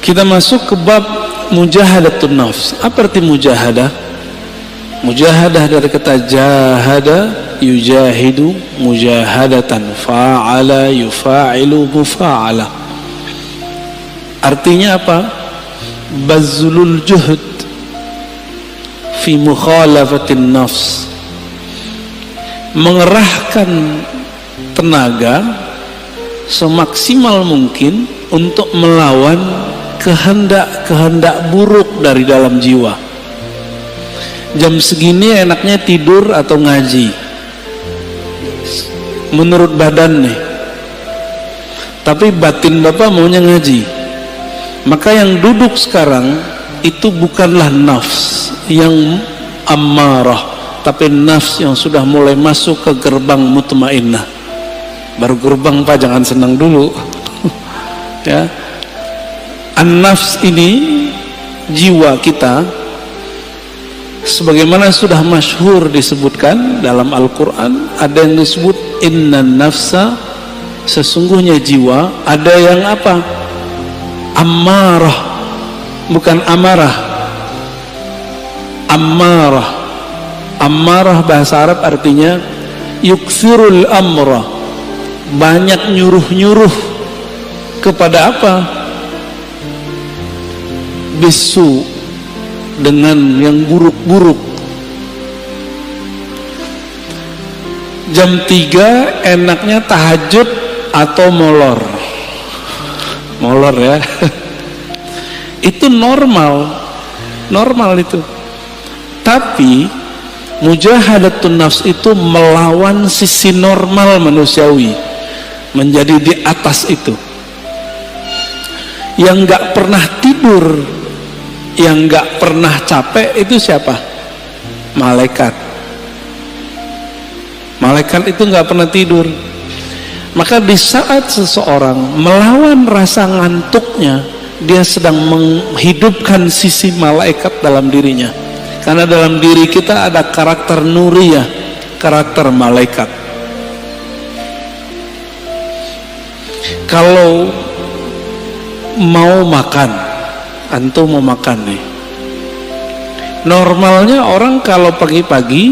Kita masuk ke bab mujahadatun nafs. Apa arti mujahadah? Mujahadah dari kata jahada, yujahidu, mujahadatan, fa'ala, yufa'ilu, mufa'ala. Artinya apa? Bazlul juhud fi mukhalafatin nafs. Mengerahkan tenaga semaksimal mungkin untuk melawan kehendak-kehendak buruk dari dalam jiwa. Jam segini enaknya tidur atau ngaji menurut badan nih, tapi batin bapak maunya ngaji. Maka yang duduk sekarang itu bukanlah nafs yang ammarah, tapi nafs yang sudah mulai masuk ke gerbang mutmainnah. Baru gerbang pak, jangan senang dulu. Ya, an-nafs ini jiwa kita, sebagaimana sudah masyhur disebutkan dalam Al-Quran. Ada yang disebut innan nafsa, sesungguhnya jiwa. Ada yang apa? Ammarah, bukan amarah. Ammarah. Ammarah bahasa Arab artinya yukthirul amra, banyak nyuruh-nyuruh kepada apa? Bisu, dengan yang buruk-buruk. Jam 3 enaknya tahajud atau molor. Molor ya. Itu normal. Normal itu. Tapi mujahadatun nafs itu melawan sisi normal manusiawi, menjadi di atas itu. Yang gak pernah tidur, yang gak pernah capek itu siapa? Malaikat. Malaikat itu gak pernah tidur. Maka di saat seseorang melawan rasa ngantuknya, dia sedang menghidupkan sisi malaikat dalam dirinya. Karena dalam diri kita ada karakter nuriyah, karakter malaikat. Kalau mau makan, antum mau makan nih, normalnya orang kalau pagi-pagi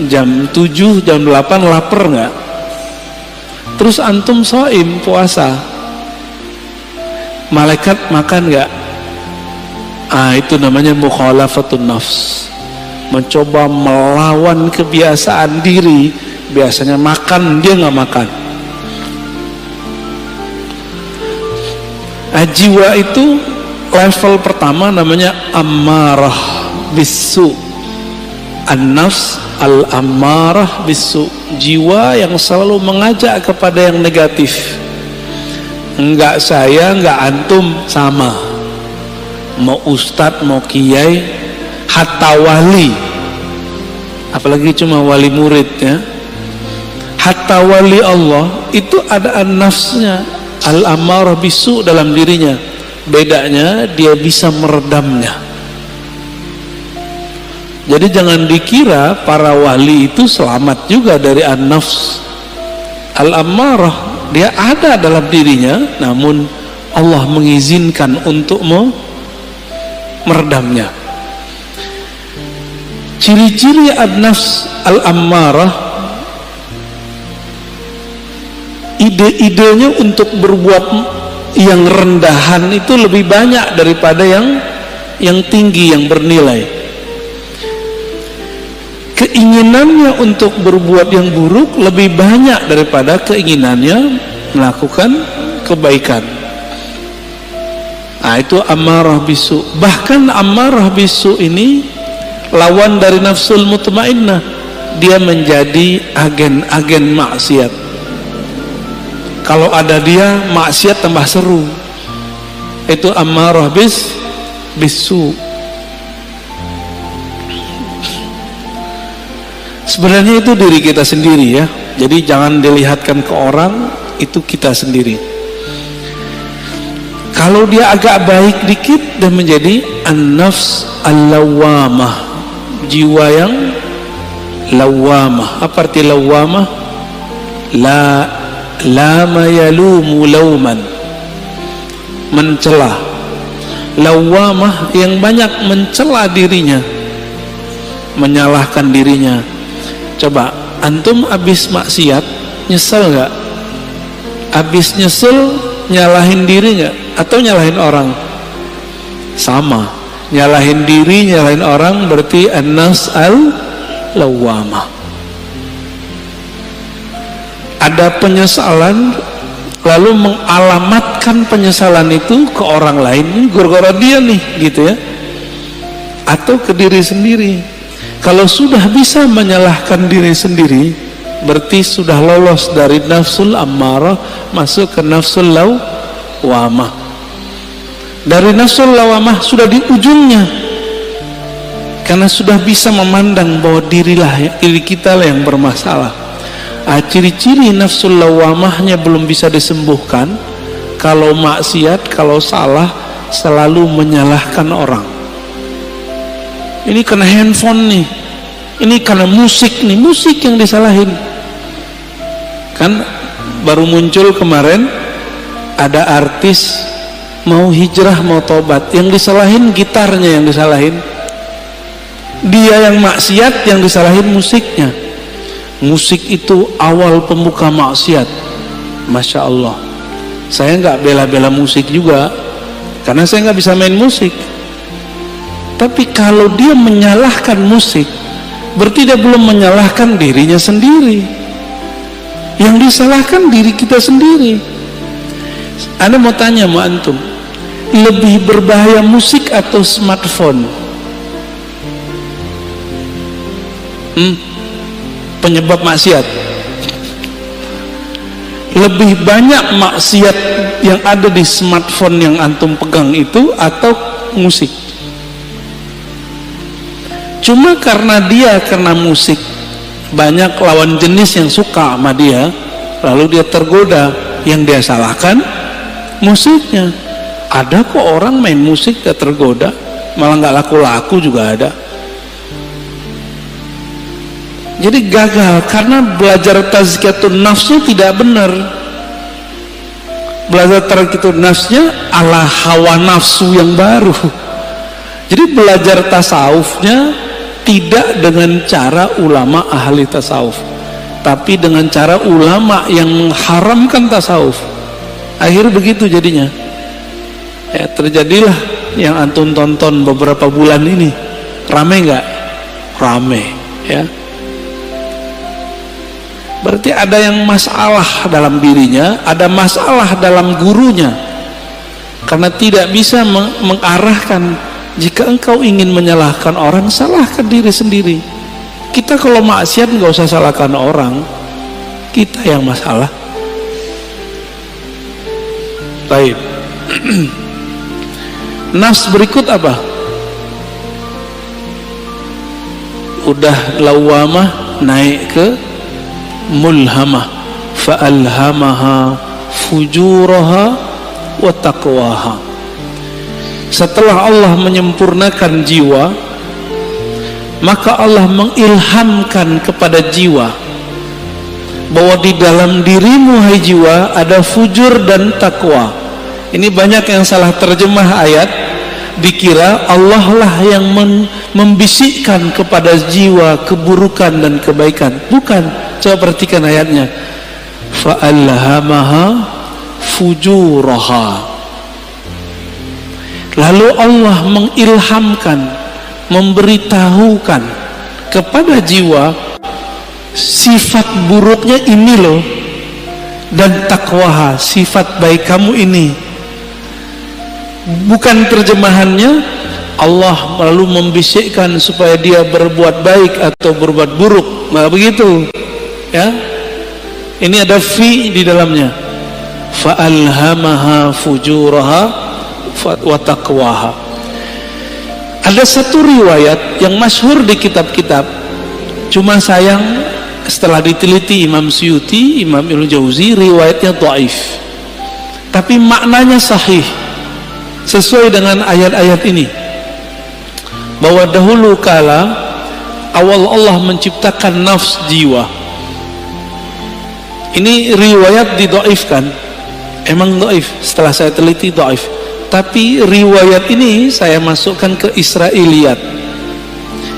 jam 7, jam 8 lapar nggak? Terus antum shaim, puasa, malaikat makan nggak? Itu namanya mukhalafatun nafs, mencoba melawan kebiasaan diri. Biasanya makan, dia nggak makan. Jiwa itu level pertama namanya ammarah bisu. An-nafs al-ammarah bisu, jiwa yang selalu mengajak kepada yang negatif. Enggak saya, enggak antum, sama. Mau ustadz, mau kiai, hatta wali, apalagi cuma wali murid ya. Hatta wali Allah itu ada an-nafsnya al-ammarah bisu dalam dirinya. Bedanya dia bisa meredamnya. Jadi jangan dikira para wali itu selamat juga dari an-nafs al-ammarah. Dia ada dalam dirinya, namun Allah mengizinkan untuk meredamnya. Ciri-ciri an-nafs al-ammarah, ide-idenya untuk berbuat yang rendahan itu lebih banyak daripada yang tinggi, yang bernilai. Keinginannya untuk berbuat yang buruk lebih banyak daripada keinginannya melakukan kebaikan. Itu ammarah bisu. Bahkan ammarah bisu ini lawan dari nafsul mutmainnah. Dia menjadi agen-agen maksiat. Kalau ada dia, maksiat tambah seru. Itu ammarah bisu. Sebenarnya itu diri kita sendiri ya. Jadi jangan dilihatkan ke orang, itu kita sendiri. Kalau dia agak baik dikit, dan menjadi an-nafs al-lawamah, jiwa yang lawamah. Apa arti lawamah? Lama yalumu lauman, mencela. lawamah yang banyak mencela dirinya, menyalahkan dirinya. Coba antum habis maksiat nyesel nggak? Habis nyesel nyalahin diri nggak? Atau nyalahin orang? Sama, nyalahin diri, nyalahin orang, berarti an-nafs al-lawamah. Ada penyesalan, lalu mengalamatkan penyesalan itu ke orang lain, ini gara-gara dia nih, gitu ya, atau ke diri sendiri. Kalau sudah bisa menyalahkan diri sendiri, berarti sudah lolos dari nafsul ammarah masuk ke nafsul lawamah. Dari nafsul lawamah sudah di ujungnya, karena sudah bisa memandang bahwa diri kita lah yang bermasalah. Ciri-ciri nafsul lawamahnya belum bisa disembuhkan kalau maksiat, kalau salah selalu menyalahkan orang. Ini kena handphone nih, ini karena musik nih, musik yang disalahin. Kan baru muncul kemarin ada artis mau hijrah, mau tobat, yang disalahin gitarnya, yang disalahin dia, yang maksiat yang disalahin musiknya. Musik itu awal pembuka maksiat. Masya Allah, saya nggak bela-bela musik juga karena saya nggak bisa main musik, tapi kalau dia menyalahkan musik berarti dia belum menyalahkan dirinya sendiri. Yang disalahkan diri kita sendiri. Anda mau tanya sama antum, lebih berbahaya musik atau smartphone? Penyebab maksiat. Lebih banyak maksiat yang ada di smartphone yang antum pegang itu atau musik? Cuma karena dia kena musik, banyak lawan jenis yang suka sama dia, lalu dia tergoda, yang dia salahkan musiknya. Ada kok orang main musik gak tergoda, malah gak laku-laku juga ada. Jadi gagal karena belajar tazkiyatun nafsnya tidak benar. Belajar tazkiyatun nafsnya ala hawa nafsu yang baru. Jadi belajar tasawufnya tidak dengan cara ulama ahli tasawuf, tapi dengan cara ulama yang mengharamkan tasawuf. Akhirnya begitu jadinya. Ya, terjadilah yang antum tonton beberapa bulan ini. Rame nggak? Rame, ya. Berarti ada yang masalah dalam dirinya, ada masalah dalam gurunya, karena tidak bisa mengarahkan. Jika engkau ingin menyalahkan orang, salahkan diri sendiri. Kita kalau maksiat nggak usah salahkan orang, kita yang masalah. Baik. Nafs berikut apa? Udah lawamah, naik ke mulhamah, fa'alhamaha fujuraha wa taqwaha. Setelah Allah menyempurnakan jiwa, maka Allah mengilhamkan kepada jiwa bahwa di dalam dirimu, hai jiwa, ada fujur dan takwa. Ini banyak yang salah terjemah ayat, dikira Allah lah yang membisikkan kepada jiwa keburukan dan kebaikan. Bukan. Coba perhatikan ayatnya, fa'alhamaha fujuraha. Lalu Allah mengilhamkan, memberitahukan kepada jiwa sifat buruknya ini loh, dan takwaha, sifat baik kamu ini. Bukan terjemahannya Allah lalu membisikkan supaya dia berbuat baik atau berbuat buruk, nggak begitu ya. Ini ada fi di dalamnya, fa'alhamaha fujuraha wa taqwaha. Ada satu riwayat yang masyhur di kitab-kitab, cuma sayang setelah diteliti Imam Suyuti, Imam Ibnu Jauzi, riwayatnya dhaif, tapi maknanya sahih sesuai dengan ayat-ayat ini, bahwa dahulu kala awal Allah menciptakan nafs jiwa. Ini riwayat didhaifkan, emang dhaif, setelah saya teliti dhaif, Tapi riwayat ini saya masukkan ke Israiliyat.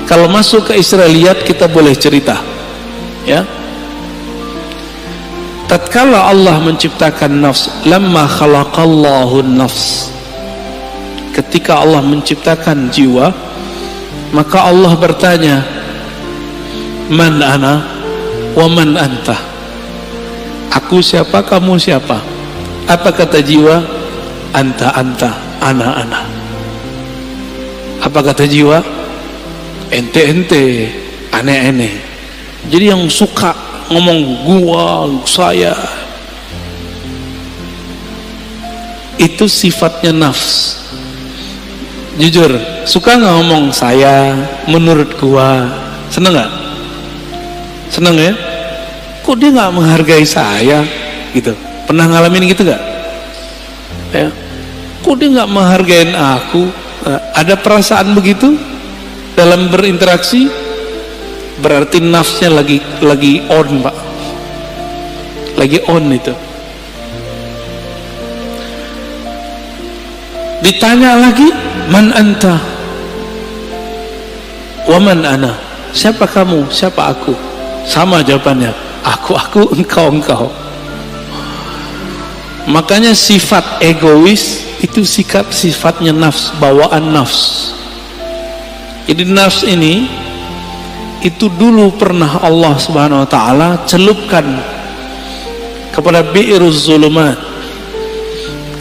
Kalau masuk ke Israiliyat kita boleh cerita, ya. Tatkala Allah menciptakan nafs, lamma khalaqallahu nafs, ketika Allah menciptakan jiwa, maka Allah bertanya, man ana wa man anta, aku siapa, kamu siapa? Apa kata jiwa? Anta anta, ana ana. Apa kata jiwa? Ente ente, ane ane. Jadi yang suka ngomong gua, saya, itu sifatnya nafs. Jujur, suka nggak ngomong saya, menurut gua? Seneng nggak? Seneng ya? Kok dia nggak menghargai saya? Gitu. Pernah ngalamin gitu nggak? Ya. Kok dia nggak menghargai aku? Ada perasaan begitu dalam berinteraksi? Berarti nafsnya lagi on, Pak. Lagi on itu. Ditanya lagi, man anta wa man ana, siapa kamu, siapa aku? Sama jawabannya, aku, engkau. Makanya sifat egois itu sifatnya nafs, bawaan nafs. Jadi nafs ini itu dulu pernah Allah Subhanahu wa taala celupkan kepada bi'ruz zulumat,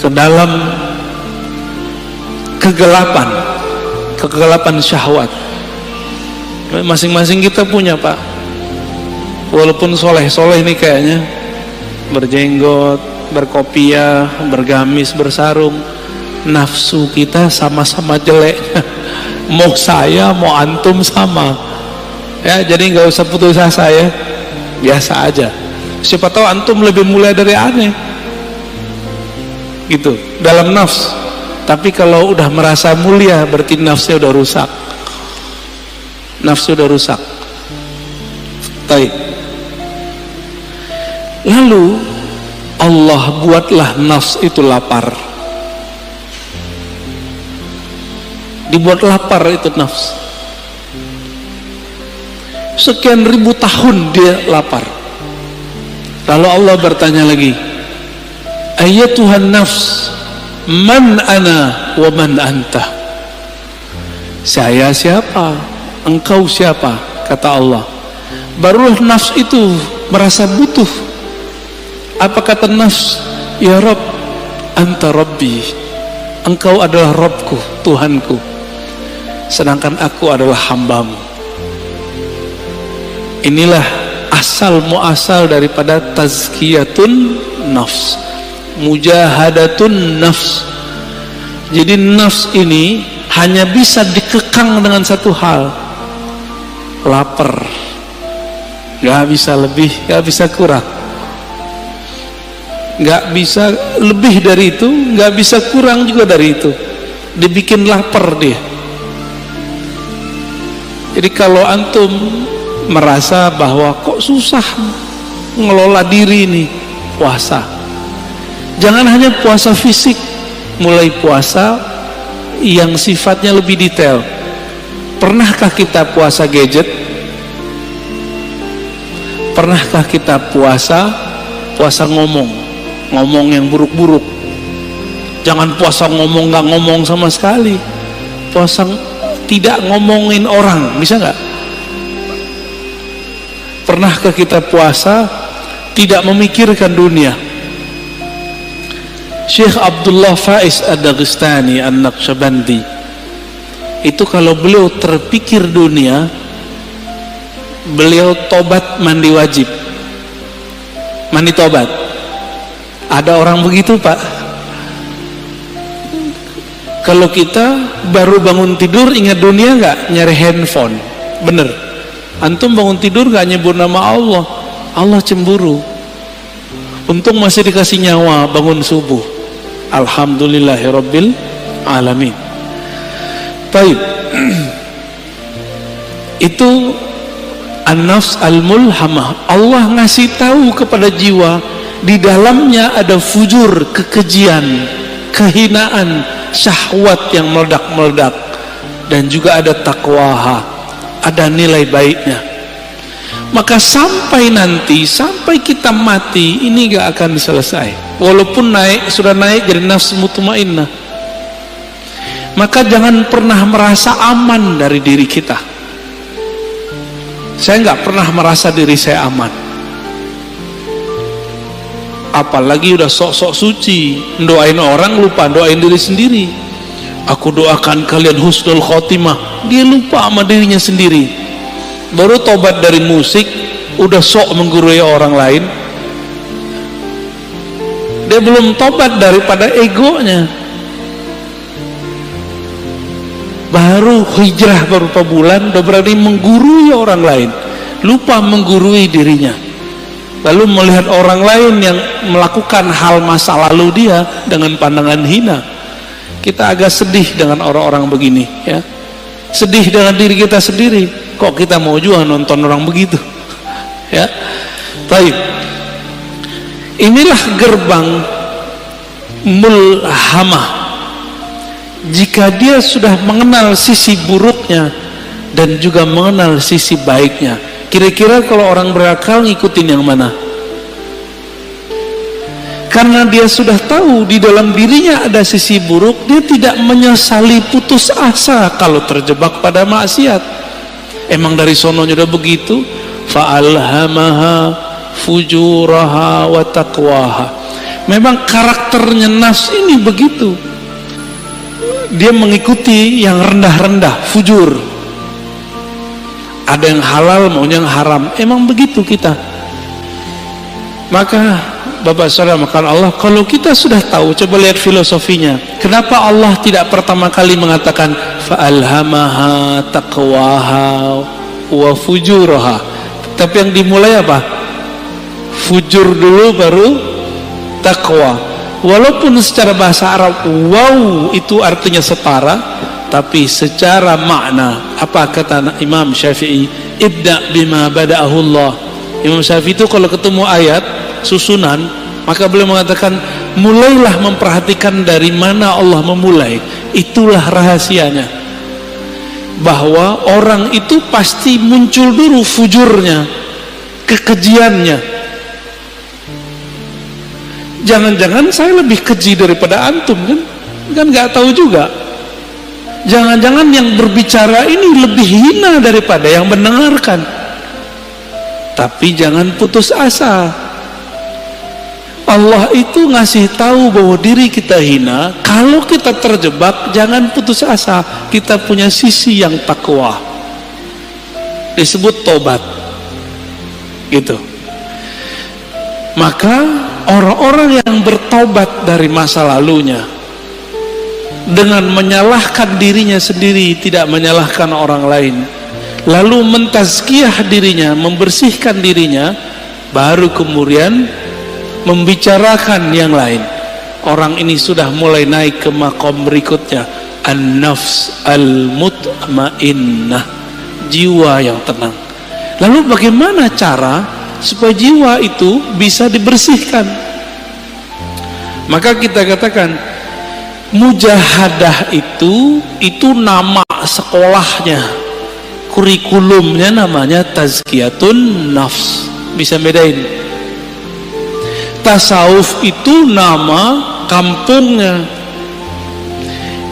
ke dalam kegelapan syahwat. Masing-masing kita punya, Pak. Walaupun soleh-soleh ini kayaknya, berjenggot, berkopiah, bergamis, bersarung, nafsu kita sama-sama jelek. Mau saya, mau antum sama. Ya, jadi nggak usah putus asa ya, biasa aja. Siapa tahu antum lebih mulia dari aneh, gitu dalam nafs. Tapi kalau udah merasa mulia, berarti nafsnya udah rusak. Nafsu udah rusak. Baik. Lalu Allah buatlah nafs itu lapar. Dibuat lapar itu nafs. Sekian ribu tahun dia lapar. Lalu Allah bertanya lagi, ayatuhan nafs, man ana wa man anta, saya siapa, engkau siapa? Kata Allah. Barulah nafs itu merasa butuh. Apa kata nafs? Ya Rabb, anta Rabbi, engkau adalah Rabbku, Tuhanku, sedangkan aku adalah hambamu. Inilah asal muasal daripada tazkiyatun nafs, mujahadatun nafs. Jadi nafs ini hanya bisa dikekang dengan satu hal, lapar. Gak bisa lebih, gak bisa kurang, gak bisa lebih dari itu, gak bisa kurang juga dari itu. Dibikin lapar dia. Jadi kalau antum merasa bahwa kok susah ngelola diri ini, puasa. Jangan hanya puasa fisik, mulai puasa yang sifatnya lebih detail. Pernahkah kita puasa gadget? Pernahkah kita puasa ngomong yang buruk-buruk? Jangan puasa ngomong nggak ngomong sama sekali. Puasa tidak ngomongin orang, bisa nggak? Pernahkah kita puasa tidak memikirkan dunia? Syekh Abdullah Faiz Ad-Dagestani An-Naqsyabandi itu kalau beliau terpikir dunia, beliau tobat mandi wajib, mandi tobat. Ada orang begitu, Pak. Kalau kita baru bangun tidur ingat dunia nggak? Nyari handphone, bener. Antum bangun tidur gak nyebut nama Allah, Allah cemburu. Untung masih dikasih nyawa bangun subuh. Alhamdulillahirabbil alamin. Baik. Itu an-nafs al-mulhamah. Allah ngasih tahu kepada jiwa, di dalamnya ada fujur, kekejian, kehinaan, syahwat yang meledak-meledak, dan juga ada taqwaha, ada nilai baiknya. Maka sampai nanti, sampai kita mati, ini gak akan selesai. Walaupun sudah naik jadi nafsu mutmainnah. Maka jangan pernah merasa aman dari diri kita. Saya nggak pernah merasa diri saya aman. Apalagi udah sok-sok suci, doain orang lupa doain diri sendiri. Aku doakan kalian husnul khotimah, dia lupa sama dirinya sendiri. Baru tobat dari musik, udah sok menggurui orang lain. Dia belum tobat daripada egonya. Baru hijrah beberapa bulan udah berani menggurui orang lain, lupa menggurui dirinya. Lalu melihat orang lain yang melakukan hal masa lalu dia dengan pandangan hina. Kita agak sedih dengan orang-orang begini, ya. Sedih dengan diri kita sendiri. Kok kita mau juga nonton orang begitu, ya. Baik. Inilah gerbang mulhamah. Jika dia sudah mengenal sisi buruknya dan juga mengenal sisi baiknya, kira-kira kalau orang berakal ngikutin yang mana? Karena dia sudah tahu di dalam dirinya ada sisi buruk, dia tidak menyesali putus asa kalau terjebak pada maksiat. Emang dari sononya udah begitu. Fa'alhamaha fujuraha wa taqwaha. Memang karakternya nafs ini begitu. Dia mengikuti yang rendah-rendah, fujur. Ada yang halal, maunya yang haram. Emang begitu kita. Maka Bapak Saudara makan Allah, kalau kita sudah tahu, coba lihat filosofinya. Kenapa Allah tidak pertama kali mengatakan fa'alhamaha taqwaha wa fujuraha, tapi yang dimulai apa? Fujur dulu baru taqwa. Walaupun secara bahasa Arab wow itu artinya setara, tapi secara makna apa kata Imam Syafi'i? Ibda bima bada'ahu Allah. Imam Syafi'i itu kalau ketemu ayat susunan, maka beliau mengatakan mulailah memperhatikan dari mana Allah memulai. Itulah rahasianya, bahwa orang itu pasti muncul dulu fujurnya, kekejiannya. Jangan-jangan saya lebih keji daripada antum, kan nggak tahu juga. Jangan-jangan yang berbicara ini lebih hina daripada yang mendengarkan. Tapi jangan putus asa. Allah itu ngasih tahu bahwa diri kita hina. Kalau kita terjebak, jangan putus asa. Kita punya sisi yang takwa, disebut tobat, gitu. Maka orang-orang yang bertobat dari masa lalunya dengan menyalahkan dirinya sendiri, tidak menyalahkan orang lain, lalu mentazkiyah dirinya, membersihkan dirinya, baru kemudian membicarakan yang lain. Orang ini sudah mulai naik ke makom berikutnya, an-nafs al-mutmainnah, jiwa yang tenang. Lalu bagaimana cara supaya jiwa itu bisa dibersihkan? Maka kita katakan mujahadah itu nama sekolahnya, kurikulumnya namanya tazkiyatun nafs. Bisa bedain. Tasawuf itu nama kampungnya.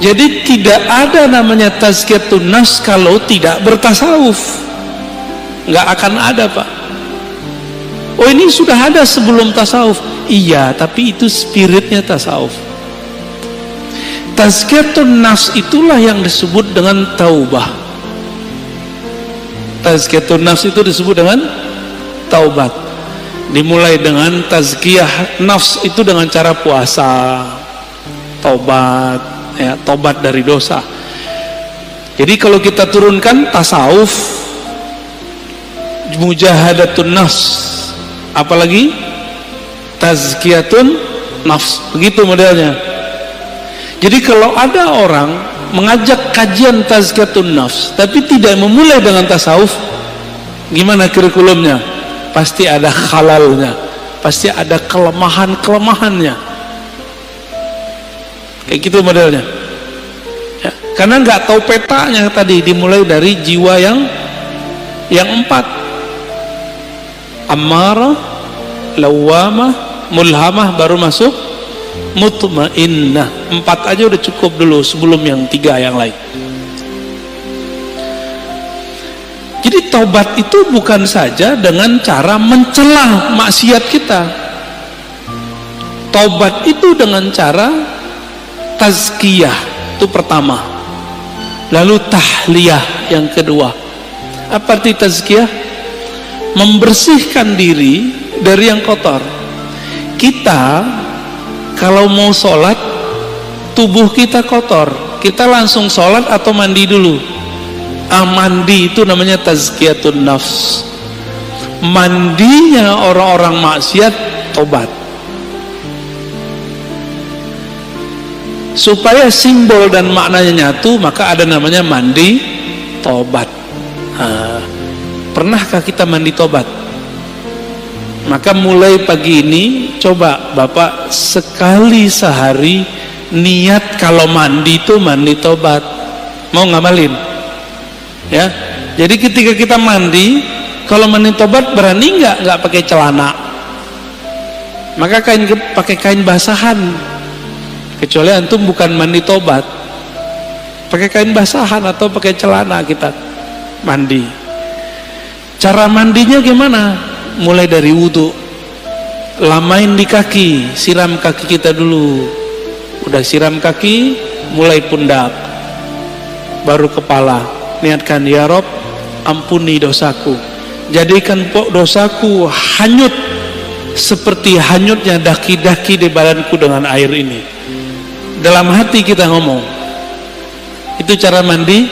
Jadi tidak ada namanya tazkiyatun nafs kalau tidak bertasawuf. Nggak akan ada, Pak. Oh, ini sudah ada sebelum tasawuf. Iya, tapi itu spiritnya tasawuf. Tazkiyatun nafs itulah yang disebut dengan taubah. Tazkiyatun nafs itu disebut dengan taubat. Dimulai dengan tazkiyah nafs itu dengan cara puasa, taubat, ya, taubat dari dosa. Jadi kalau kita turunkan tasawuf, mujahadatun nafs, apalagi tazkiyatun nafs, begitu modelnya. Jadi kalau ada orang mengajak kajian tazkiyatun nafs tapi tidak memulai dengan tasawuf, gimana kurikulumnya? Pasti ada halalnya, pasti ada kelemahan-kelemahannya. Kayak gitu modelnya. karena nggak tahu petanya tadi. Dimulai dari jiwa yang 4, ammarah, lawamah, mulhamah, baru masuk mutmainnah. 4 aja udah cukup dulu sebelum yang 3 yang lain. Jadi taubat itu bukan saja dengan cara mencela maksiat kita. Taubat itu dengan cara tazkiyah, itu pertama. Lalu tahliyah yang kedua. Apa arti tazkiyah? Membersihkan diri dari yang kotor. Kita kalau mau sholat, tubuh kita kotor, kita langsung sholat atau mandi dulu? Mandi itu namanya tazkiyatun nafs. Mandinya orang-orang maksiat tobat. Supaya simbol dan maknanya nyatu, maka ada namanya mandi tobat. Pernahkah kita mandi tobat? Maka mulai pagi ini coba Bapak sekali sehari niat kalau mandi itu mandi tobat. Mau ngamalin? Ya, jadi ketika kita mandi, kalau mandi tobat berani nggak pakai celana? Maka pakai kain basahan. Kecuali antum bukan mandi tobat, pakai kain basahan atau pakai celana kita mandi. Cara mandinya gimana? Mulai dari wudhu, lamain di kaki, siram kaki kita dulu. Udah siram kaki, mulai pundak, baru kepala. Niatkan, ya Rob, ampuni dosaku, jadikan dosaku hanyut seperti hanyutnya daki-daki di badanku dengan air ini. Dalam hati kita ngomong. Itu cara mandi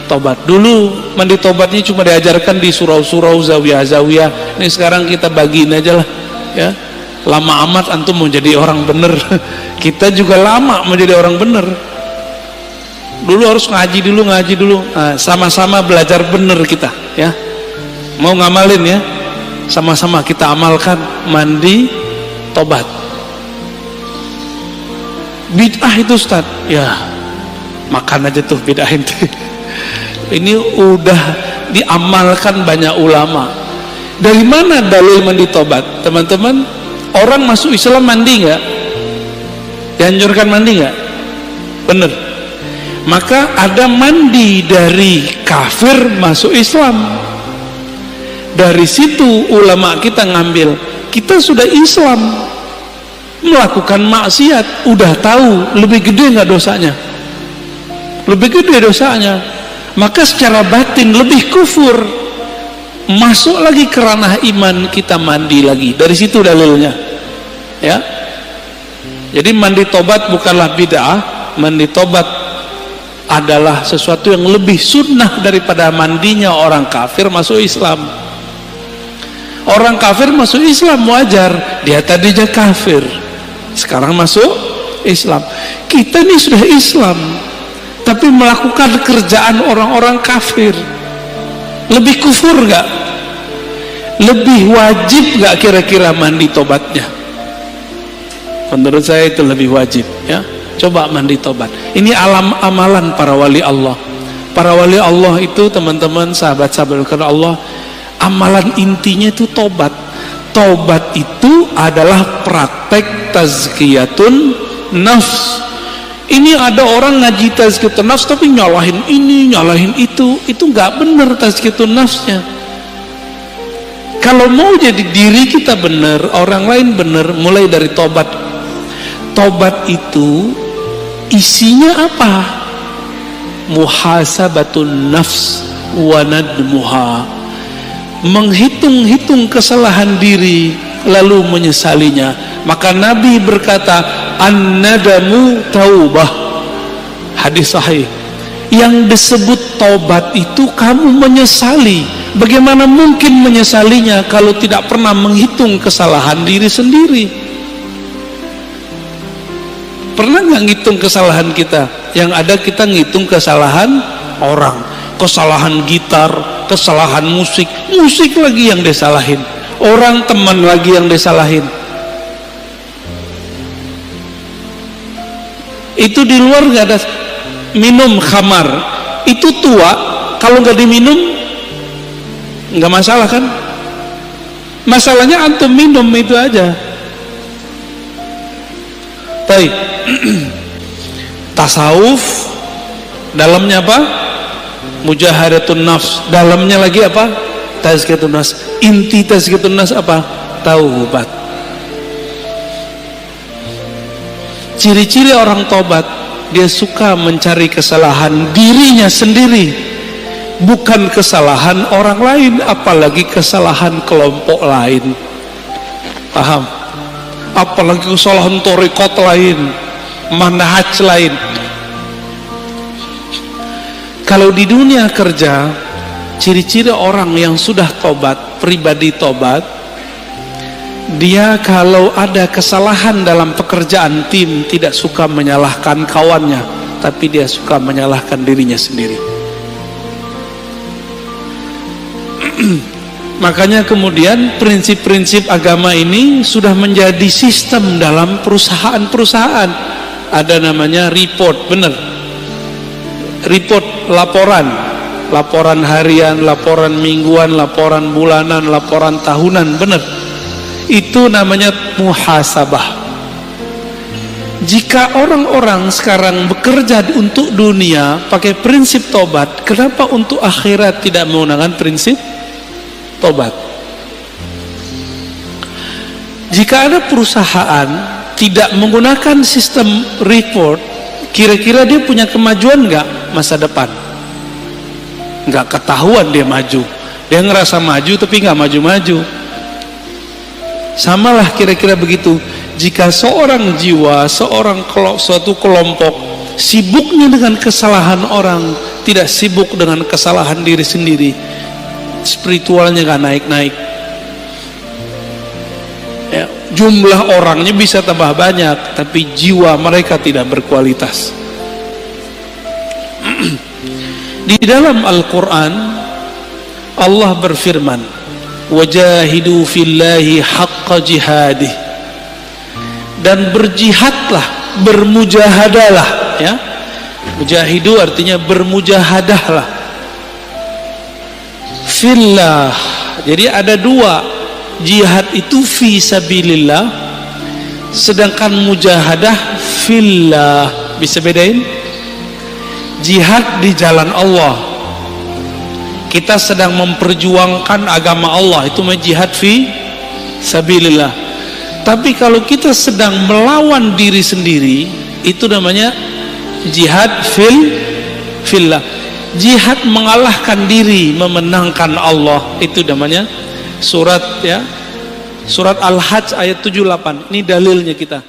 tobat. Dulu mandi tobatnya cuma diajarkan di surau-surau, zawiyah-zawiyah. Ini sekarang kita bagiin aja lah, ya. Lama amat antum mau jadi orang bener. Kita juga lama mau jadi orang bener. Dulu harus ngaji dulu, sama-sama belajar bener kita, ya. Mau ngamalin ya, sama-sama kita amalkan mandi tobat. Bid'ah itu Ustaz, ya makan aja tuh bid'ah itu. Ini udah diamalkan banyak ulama. Dari mana dalil mandi tobat, teman-teman? Orang masuk Islam mandi nggak? Dianjurkan mandi nggak? Bener. Maka ada mandi dari kafir masuk Islam. Dari situ ulama kita ngambil, kita sudah Islam, melakukan maksiat, udah tahu lebih gede nggak dosanya? Lebih gede dosanya. Maka secara batin lebih kufur. Masuk lagi ke ranah iman, kita mandi lagi. Dari situ dalilnya, ya. Jadi mandi tobat bukanlah bid'ah. Mandi tobat adalah sesuatu yang lebih sunnah daripada mandinya orang kafir masuk Islam. Orang kafir masuk Islam wajar, dia tadinya kafir, sekarang masuk Islam. Kita ini sudah Islam, tapi melakukan kerjaan orang-orang kafir. Lebih kufur nggak? Lebih wajib nggak kira-kira mandi tobatnya? Menurut saya itu lebih wajib, ya. Coba mandi tobat. Ini amalan para wali Allah. Para wali Allah itu, teman-teman, sahabat-sahabat karena Allah, amalan intinya itu tobat. Tobat itu adalah praktek tazkiyatun nafs. Ini ada orang ngaji tazkiyatun nafs tapi nyalahin ini, nyalahin itu nggak benar tazkiyatun nafsnya. Kalau mau jadi diri kita benar, orang lain benar, mulai dari tobat. Tobat itu isinya apa? Muhasabatun nafs wa nadmuha. Menghitung-hitung kesalahan diri lalu menyesalinya. Maka Nabi berkata, an-nadamu taubah. Hadis sahih. Yang disebut taubat itu kamu menyesali. Bagaimana mungkin menyesalinya kalau tidak pernah menghitung kesalahan diri sendiri? Pernah nggak ngitung kesalahan kita? Yang ada kita ngitung kesalahan orang, kesalahan gitar, kesalahan musik lagi yang disalahin, orang teman lagi yang disalahin. Itu di luar nggak ada. minum khamar itu tua, kalau nggak diminum nggak masalah kan? Masalahnya antum minum itu aja. Baik. Tasawuf dalamnya apa? Mujahadatun nafs. Dalamnya lagi apa? Tazkiyatun nafs. Inti tazkiyatun nafs apa? Taubat. Ciri-ciri orang tobat, dia suka mencari kesalahan dirinya sendiri, bukan kesalahan orang lain, apalagi kesalahan kelompok lain. Paham? Apalagi kesalahan thariqat lain, manhaj lain. Kalau di dunia kerja, ciri-ciri orang yang sudah tobat, pribadi tobat, dia kalau ada kesalahan dalam pekerjaan tim tidak suka menyalahkan kawannya, tapi dia suka menyalahkan dirinya sendiri. Makanya kemudian prinsip-prinsip agama ini sudah menjadi sistem dalam perusahaan-perusahaan. Ada namanya report, benar. Report, laporan harian, laporan mingguan, laporan bulanan, laporan tahunan, benar. Itu namanya muhasabah. Jika orang-orang sekarang bekerja untuk dunia pakai prinsip tobat, kenapa untuk akhirat tidak menggunakan prinsip tobat? Jika ada perusahaan tidak menggunakan sistem report, kira-kira dia punya kemajuan nggak masa depan? Nggak ketahuan dia maju. Dia ngerasa maju tapi nggak maju-maju. Samalah kira-kira begitu. Jika seorang jiwa, suatu kelompok sibuknya dengan kesalahan orang, tidak sibuk dengan kesalahan diri sendiri, spiritualnya nggak naik-naik. Ya, jumlah orangnya bisa tambah banyak, tapi jiwa mereka tidak berkualitas. Di dalam Al-Quran Allah berfirman, wajahidu fillahi haqqa jihadih, dan berjihadlah, bermujahadalah, ya. Mujahidu artinya bermujahadahlah fillah. Jadi ada dua, jihad itu fi sabilillah, sedangkan mujahadah fillah. Bisa bedain? Jihad di jalan Allah, kita sedang memperjuangkan agama Allah, itu jihad fi sabilillah. Tapi kalau kita sedang melawan diri sendiri, itu namanya jihad fillah. Jihad mengalahkan diri, memenangkan Allah, itu namanya surat Al-Hajj ayat 78. Ini dalilnya kita.